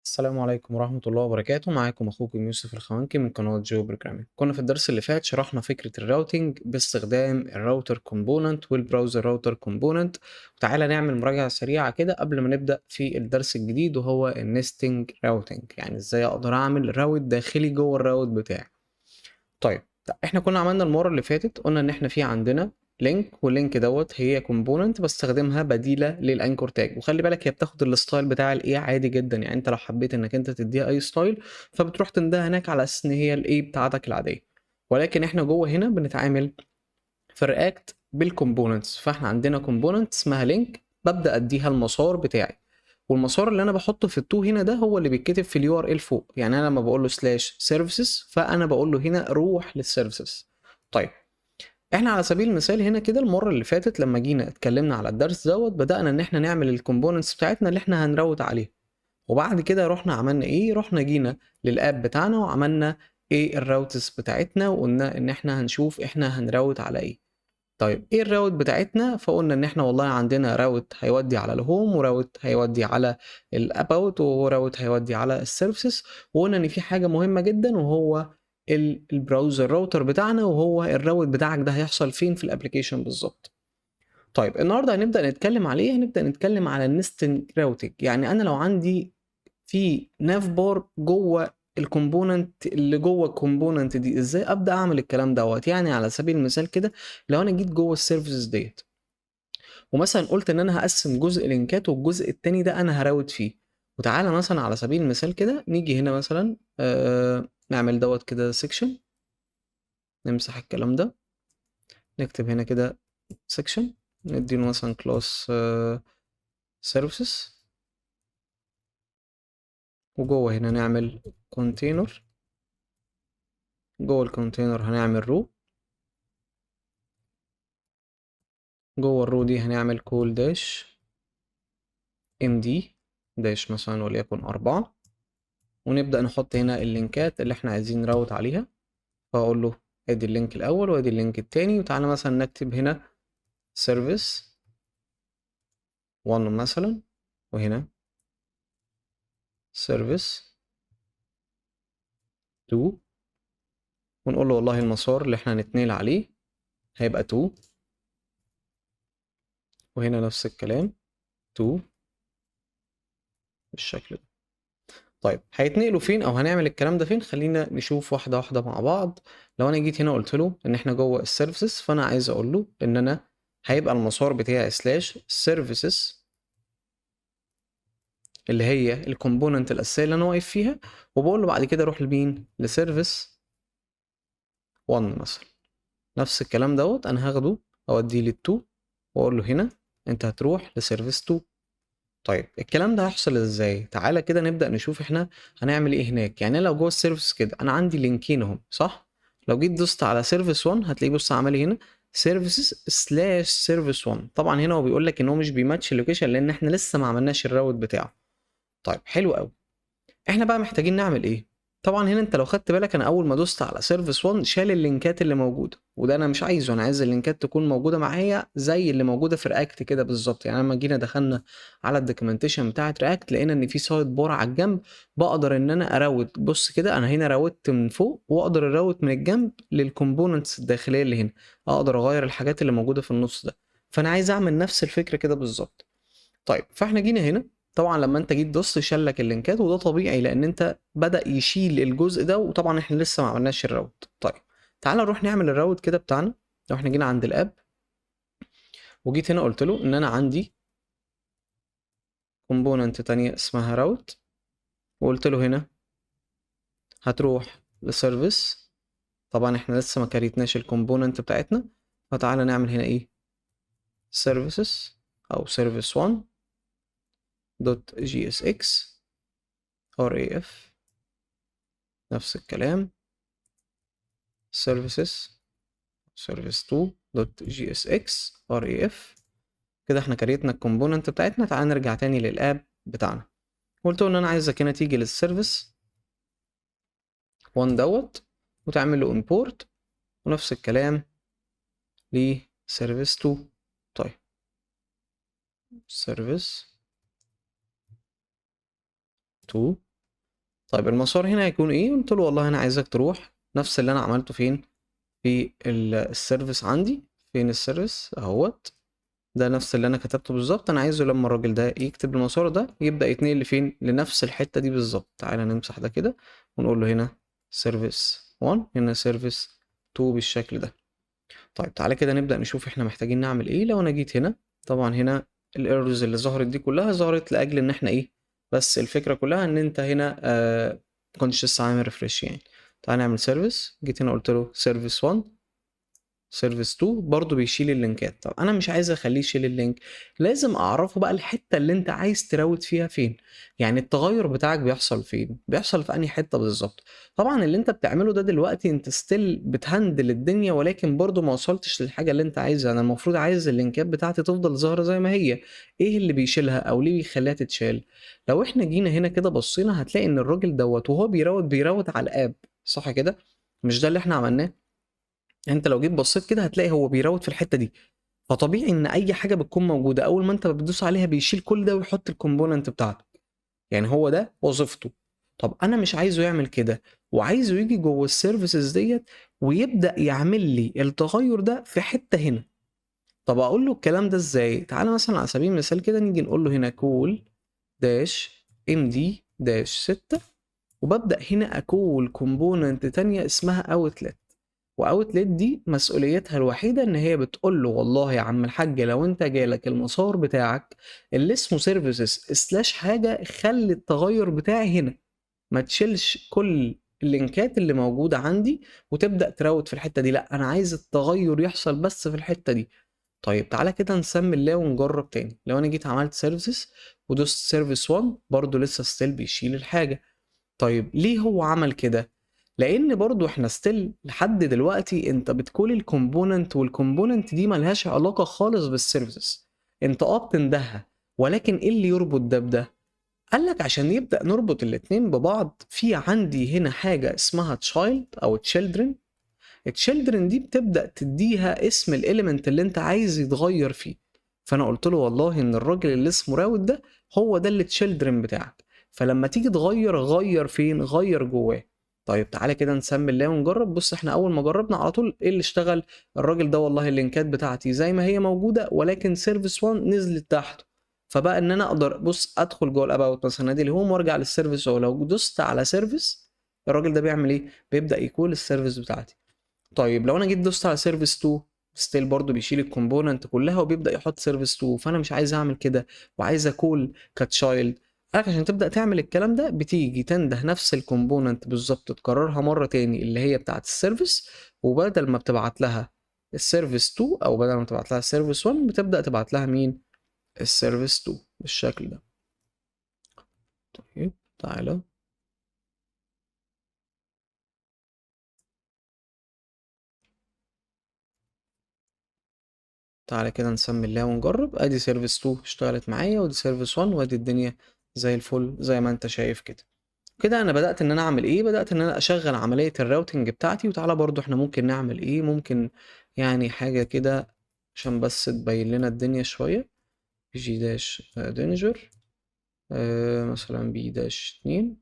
السلام عليكم ورحمة الله وبركاته. معاكم أخوكم يوسف الخوانكي من قناة جو بروجرامينج. كنا في الدرس اللي فات شرحنا فكرة الراوتينج باستخدام الراوتر كومبوننت والبراوزر راوتر كومبوننت. وتعالى نعمل مراجعة سريعة كده قبل ما نبدأ في الدرس الجديد وهو النستنج راوتينج، يعني ازاي اقدر اعمل راوت داخلي جوه الراوت بتاعي. طيب، احنا كنا عملنا المرة اللي فاتت قلنا ان احنا في عندنا لينك، واللينك دوت هي كومبوننت بستخدمها بديلة للانكور تاج. وخلي بالك هي بتاخد الستايل بتاع الايه عادي جدا، يعني انت لو حبيت انك انت تديها اي ستايل فبتروح تنديها هناك على اساس ان هي الايه بتاعتك العادية. ولكن احنا جوه هنا بنتعامل في رياكت بالكومبوننتس، فاحنا عندنا كومبوننت اسمها لينك ببدأ اديها المسار بتاعي، والمسار اللي انا بحطه في التو هنا ده هو اللي بيتكتب في اليو ار ال فوق. يعني انا لما بقول له سلاش سيرفيسز فانا بقول له هنا روح للسيرفيسز. طيب، احنا على سبيل المثال هنا كده المره اللي فاتت لما جينا اتكلمنا على الدرس دوت بدأنا ان احنا نعمل الكومبوننتس بتاعتنا اللي احنا هنروت عليها. وبعد كده رحنا عملنا ايه؟ رحنا جينا للاب بتاعنا وعملنا ايه الراوتس بتاعتنا، وقلنا ان احنا هنشوف احنا هنراوت على ايه. طيب ايه الراوت بتاعتنا؟ فقلنا ان احنا والله عندنا راوت هيودي على الهوم، وراوت هيودي على الاباوت، وراوت هيودي على السيرفيسز. وقلنا ان في حاجه مهمه جدا وهو البراوزر راوتر بتاعنا، وهو الراوت بتاعك ده هيحصل فين في الابلكيشن بالظبط. طيب النهارده هنبدا نتكلم عليه، هنبدا نتكلم على النستنج راوتنج. يعني انا لو عندي في ناف بار جوه الكومبوننت اللي جوه الكومبوننت دي، ازاي ابدا اعمل الكلام دوت؟ يعني على سبيل المثال كده لو انا جيت جوه السيرفيسز ديت ومثلا قلت ان انا هقسم جزء لينكات والجزء التاني ده انا هراوت فيه. وتعالى مثلا على سبيل المثال كده نيجي هنا مثلا نعمل دوت كده سيكشن، نمسح الكلام ده، نكتب هنا كده سيكشن، نديله مثلا كلاس سيرفيسز، وجوه هنا نعمل كونتينر، جوه الكونتينر هنعمل رو، جوه الرو دي هنعمل كول داش ام دي داش مثلا وليكن 4، ونبدأ نحط هنا اللينكات اللي احنا عايزين نراوت عليها. فأقول له ادي اللينك الأول وادي اللينك التاني، وتعالى مثلا نكتب هنا سيرفيس 1 مثلا، وهنا سيرفيس 2، ونقول له والله المسار اللي احنا هنتنقل عليه هيبقى 2، وهنا نفس الكلام 2 بالشكل ده. طيب هيتنقلوا فين او هنعمل الكلام ده فين؟ خلينا نشوف واحده واحده مع بعض. لو انا جيت هنا قلت له ان احنا جوه السيرفيسز، فانا عايز اقول له ان انا هيبقى المسار بتاعي سلاش سيرفيسز اللي هي الكومبوننت الاساسيه اللي انا واقف فيها، وبقول له بعد كده روح لمين؟ لسيرفيس 1 مثلا. نفس الكلام دوت انا هاخده اوديه لل2 واقول له هنا انت هتروح لسيرفيس 2. طيب الكلام ده هيحصل ازاي؟ تعالى كده نبدأ نشوف احنا هنعمل ايه هناك. يعني أنا لو جوه السيرفيس كده انا عندي لينكين اهم، صح؟ لو جيت دوست على سيرفيس 1 هتلاقيه بص عمل إيه هنا سيرفيسز سلاش سيرفيس 1. طبعا هنا هو بيقول لك ان هو مش بيماتش اللوكيشن لان احنا لسه ما عملناش الراوت بتاعه. طيب حلو قوي. احنا بقى محتاجين نعمل ايه؟ طبعا هنا انت لو خدت بالك انا اول ما دوست على سيرفيس 1 شال اللينكات اللي موجوده، وده انا مش عايزه. انا عايز اللينكات تكون موجوده معايا زي اللي موجوده في رياكت كده بالظبط. يعني لما جينا دخلنا على الدوكيومنتيشن بتاعت رياكت لقينا ان في سايد بار على الجنب بقدر ان انا اراوت. بص كده انا هنا راوت من فوق واقدر اراوت من الجنب للكومبوننتس الداخليه اللي هنا، اقدر اغير الحاجات اللي موجوده في النص ده. فانا عايز اعمل نفس الفكره كده بالظبط. طيب فاحنا جينا هنا، طبعا لما انت جيت دوست شلك اللينكات، وده طبيعي لان انت بدأ يشيل الجزء ده، وطبعا احنا لسه ما عملناش الراوت. طيب تعال نروح نعمل الراوت كده بتاعنا. لو احنا جينا عند الاب وجيت هنا قلت له ان انا عندي كومبوننت تانية اسمها راوت، وقلت له هنا هتروح لسيرفيس. طبعا احنا لسه ما كريتناش الكومبوننت بتاعتنا، فتعالى نعمل هنا ايه سيرفيسز او سيرفيس 1 دوت جي اس اكس ار اي اف، نفس الكلام services service2.jsx.ref. كده احنا كريتنا الكومبوننت بتاعتنا. تعال نرجع تاني للاب بتاعنا، قلت له ان انا عايزك هنا تيجي للسيرفيس 1 دوت وتعمل له import، ونفس الكلام لسيرفيس 2. طيب سيرفيس 2 طيب المسار هنا هيكون ايه؟ قلت له والله انا عايزك تروح نفس اللي انا عملته فين في السيرفيس عندي. فين السيرفيس اهوت، ده نفس اللي انا كتبته بالظبط. انا عايزه لما الراجل ده يكتب المسار ده يبدأ يتنقل لفين؟ لنفس الحتة دي بالظبط. تعالى نمسح ده كده ونقول له هنا سيرفيس 1، هنا سيرفيس 2 بالشكل ده. طيب تعالى كده نبدأ نشوف احنا محتاجين نعمل ايه. لو انا جيت هنا، طبعا هنا الايرورز اللي ظهرت دي كلها ظهرت لاجل ان احنا ايه، بس الفكرة كلها ان انت هنا كنتش لسه عامل ريفرش يعني. تعالى نعمل سيرفيس، جيت هنا قلت له سيرفيس 1، سيرفيس 2 برضو بيشيل اللينكات. طب انا مش عايز اخليه يشيل اللينك، لازم اعرفه بقى الحته اللي انت عايز تراوت فيها فين. يعني التغير بتاعك بيحصل فين، بيحصل في انهي حته بالظبط. طبعا اللي انت بتعمله ده دلوقتي انت ستيل بتهندل الدنيا، ولكن برضو ما وصلتش للحاجه اللي انت عايزها. انا المفروض عايز اللينكات بتاعتي تفضل ظاهره زي ما هي. ايه اللي بيشيلها او ليه بيخليها تتشال؟ لو احنا جينا هنا كده بصينا هتلاقي ان الراجل دوت وهو بيراوت على الاب، صح كده؟ مش ده اللي احنا عملناه؟ انت لو جيت بصيت كده هتلاقي هو بيراوت في الحته دي. فطبيعي ان اي حاجه بتكون موجوده اول ما انت بتدوس عليها بيشيل كل ده ويحط الكومبوننت بتاعته. يعني هو ده وظيفته. طب انا مش عايزه يعمل كده، وعايزه يجي جوه السيرفيسز ديت ويبدا يعمل لي التغير ده في حته هنا. طب اقول له الكلام ده ازاي؟ تعالى مثلا على سبيل المثال كده نيجي نقول له هنا كول داش ام دي داش 6، وببدا هنا اكول كومبوننت تانية اسمها اوتلت. واوتلت دي مسؤوليتها الوحيده ان هي بتقول له والله يا عم الحاج لو انت جالك المسار بتاعك اللي اسمه سيرفيسز سلاش حاجه، خلي التغير بتاعي هنا، ما تشيلش كل اللينكات اللي موجوده عندي وتبدا تراوت في الحته دي. لا انا عايز التغير يحصل بس في الحته دي. طيب تعالى كده نسمي الله ونجرب تاني. لو انا جيت عملت سيرفيسز ودوست سيرفيس 1 برضو لسه ستيل بيشيل الحاجه. طيب ليه هو عمل كده؟ لان برضو احنا ستيل لحد دلوقتي انت بتكول الكومبوننت، والكومبوننت دي ملهاش علاقة خالص بالسيرفيسز. انت بتندهها، ولكن ايه اللي يربط ده بده؟ قالك عشان يبدأ نربط الاتنين ببعض في عندي هنا حاجة اسمها child او children. التشيلدرن دي بتبدأ تديها اسم الاليمنت اللي انت عايز يتغير فيه. فانا قلت له والله ان الراجل اللي اسمه راوت ده هو ده اللي تشيلدرن بتاعك، فلما تيجي تغير غير فين؟ غير جواه. طيب تعالى كده نسمي الله ونجرب. بص احنا اول ما جربنا على طول ايه اللي اشتغل؟ الراجل ده والله اللينكات بتاعتي زي ما هي موجوده، ولكن سيرفيس 1 نزلت تحته. فبقى ان انا اقدر بص ادخل جوه الاباوت مثلا ادي الهوم وارجع للسيرفيس، او لو دوست على سيرفيس الراجل ده بيعمل ايه؟ بيبدا يكول السيرفيس بتاعتي. طيب لو انا جيت دوست على سيرفيس 2 ستيل برضو بيشيل الكومبوننت كلها وبيبدا يحط سيرفيس 2. فانا مش عايز اعمل كده وعايز اكول كتشايلد. قالك عشان تبدا تعمل الكلام ده بتيجي تنده نفس الكومبوننت بالظبط تكررها مره تاني اللي هي بتاعت السيرفيس، وبدل ما بتبعت لها السيرفيس 2 او بدل ما تبعت لها السيرفيس 1 بتبدا تبعت لها مين؟ السيرفيس 2 بالشكل ده. طيب تعالى تعالى كده نسمي الله ونجرب. ادي سيرفيس 2 اشتغلت معايا، ودي سيرفيس 1، وادي الدنيا زي الفل زي ما انت شايف كده. كده انا بدأت ان انا اعمل ايه؟ بدأت ان انا اشغل عملية الراوتنج بتاعتي. وتعالى برضو احنا ممكن نعمل ايه؟ ممكن يعني حاجة كده عشان بس تبين لنا الدنيا شوية. جي داش دينجر مثلا بي داش 2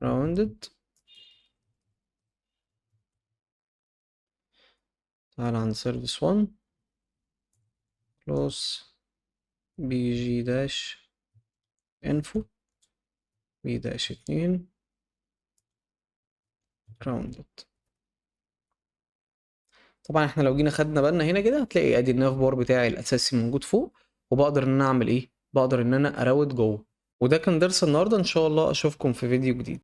راوندد. تعالى عند سيرفيس 1 كلوز بي جي داش انفو بي داش 2 راوندد. طبعا احنا لو جينا خدنا بالنا هنا كده هتلاقي ادي الناف بار بتاعي الاساسي موجود فوق، وبقدر ان انا اعمل ايه؟ بقدر ان انا اراوت جوه. وده كان درس النهارده، ان شاء الله اشوفكم في فيديو جديد.